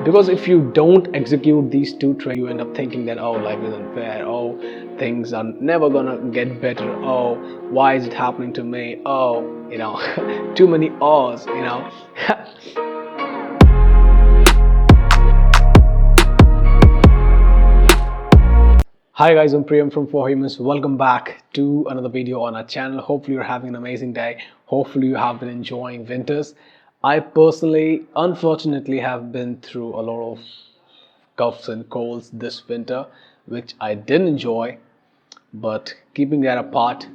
because if you don't execute these two traits, you end up thinking that, oh, life is unfair, oh, things are never gonna get better, oh, why is it happening to me, oh, too many ohs. Hi guys, I'm Priyam from 4Humans. Welcome back to another video on our channel. Hopefully you're having an amazing day. Hopefully you have been enjoying winters. I personally, unfortunately, have been through a lot of coughs and colds this winter, which I didn't enjoy. But keeping that apart,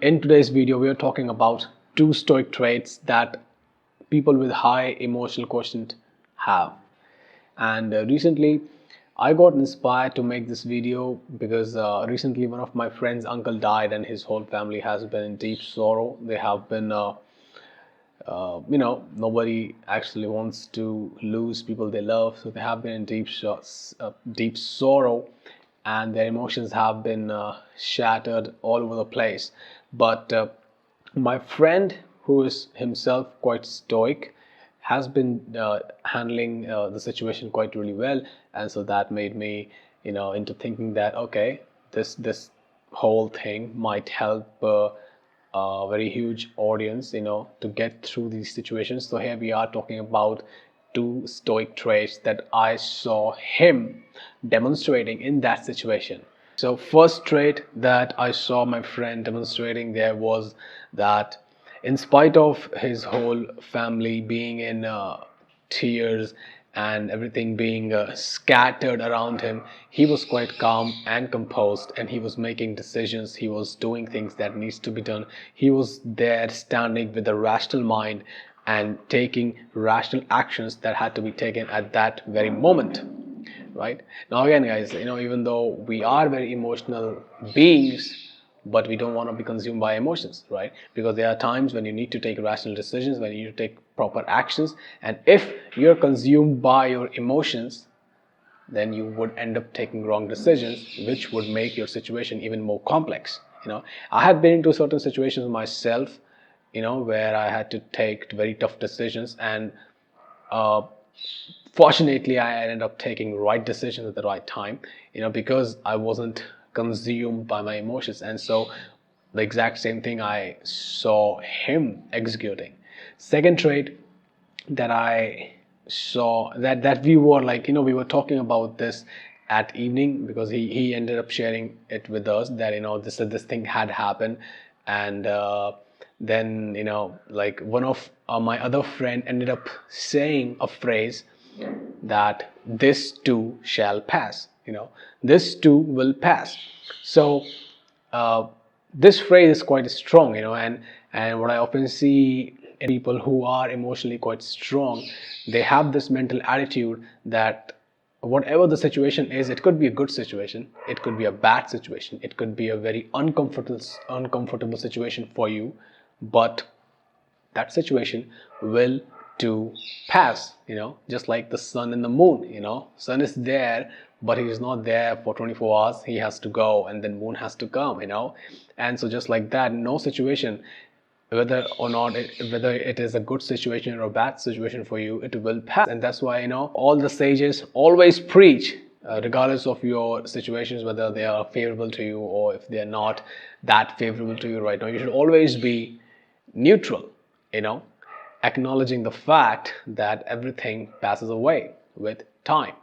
in today's video we are talking about two stoic traits that people with high emotional quotient have. And recently I got inspired to make this video because recently one of my friend's uncle died and his whole family has been in deep sorrow. They have been nobody actually wants to lose people they love, so they have been in deep sorrow, and their emotions have been shattered all over the place. But my friend, who is himself quite stoic, has been handling the situation quite really well, and so that made me into thinking that, okay, this whole thing might help a very huge audience to get through these situations. So here we are talking about two stoic traits that I saw him demonstrating in that situation. So first trait that I saw my friend demonstrating there was that, in spite of his whole family being in tears and everything being scattered around him, he was quite calm and composed, and he was making decisions. He was doing things that needs to be done. He was there standing with a rational mind and taking rational actions that had to be taken at that very moment. Right now, again guys, even though we are very emotional beings, but we don't want to be consumed by emotions, right? Because there are times when you need to take rational decisions, when you need to take proper actions, and if you're consumed by your emotions, then you would end up taking wrong decisions, which would make your situation even more complex. I have been into certain situations myself, where I had to take very tough decisions, and fortunately I ended up taking right decisions at the right time, because I wasn't consumed by my emotions. And so the exact same thing I saw him executing. Second trait that I saw, that we were we were talking about this at evening, because he ended up sharing it with us that this thing had happened. And then one of my other friend ended up saying a phrase that this too shall pass, this too will pass. So this phrase is quite strong, and what I often see in people who are emotionally quite strong, they have this mental attitude that whatever the situation is, it could be a good situation, it could be a bad situation, it could be a very uncomfortable situation for you, but that situation will to pass, just like the sun and the moon. Sun is there, but he is not there for 24 hours. He has to go, and then moon has to come. And so just like that, no situation, whether or not whether it is a good situation or a bad situation for you, it will pass. And that's why all the sages always preach, regardless of your situations, whether they are favorable to you or if they are not that favorable to you right now, you should always be neutral, acknowledging the fact that everything passes away with time,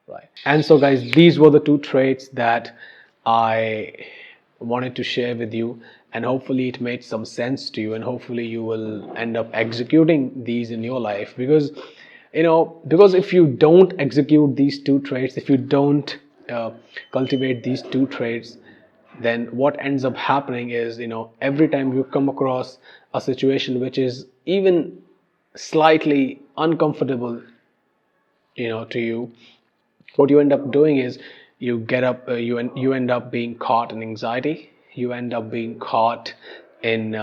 right? And so guys, these were the two traits that I wanted to share with you, and hopefully it made some sense to you, and hopefully you will end up executing these in your life. Because if you don't execute these two traits, if you don't cultivate these two traits, then what ends up happening is, every time you come across a situation which is even slightly uncomfortable, to you, what you end up doing is you get up, you end up being caught in anxiety, you end up being caught in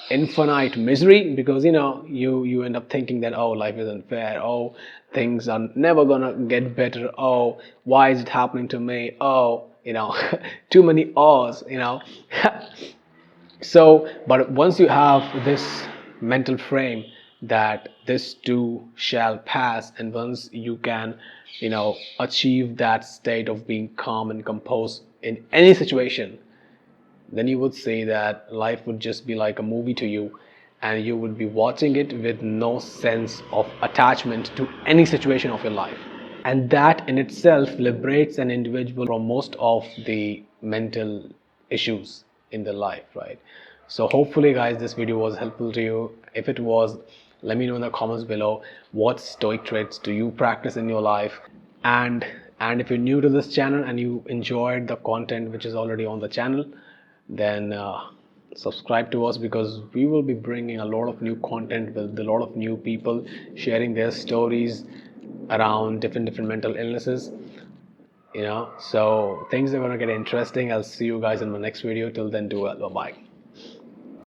infinite misery, because you end up thinking that, oh, life is unfair, oh, things are never gonna get better, oh, why is it happening to me, oh, too many ohs. So but once you have this mental frame, that this too shall pass. And once you can, achieve that state of being calm and composed in any situation, then you would say that life would just be like a movie to you, and you would be watching it with no sense of attachment to any situation of your life. And that in itself liberates an individual from most of the mental issues in their life, right? So hopefully guys, this video was helpful to you. If it was, let me know in the comments below, what stoic traits do you practice in your life. And if you're new to this channel and you enjoyed the content which is already on the channel, then subscribe to us, because we will be bringing a lot of new content with a lot of new people sharing their stories around different mental illnesses. So things are going to get interesting. I'll see you guys in my next video. Till then, do well. Bye bye.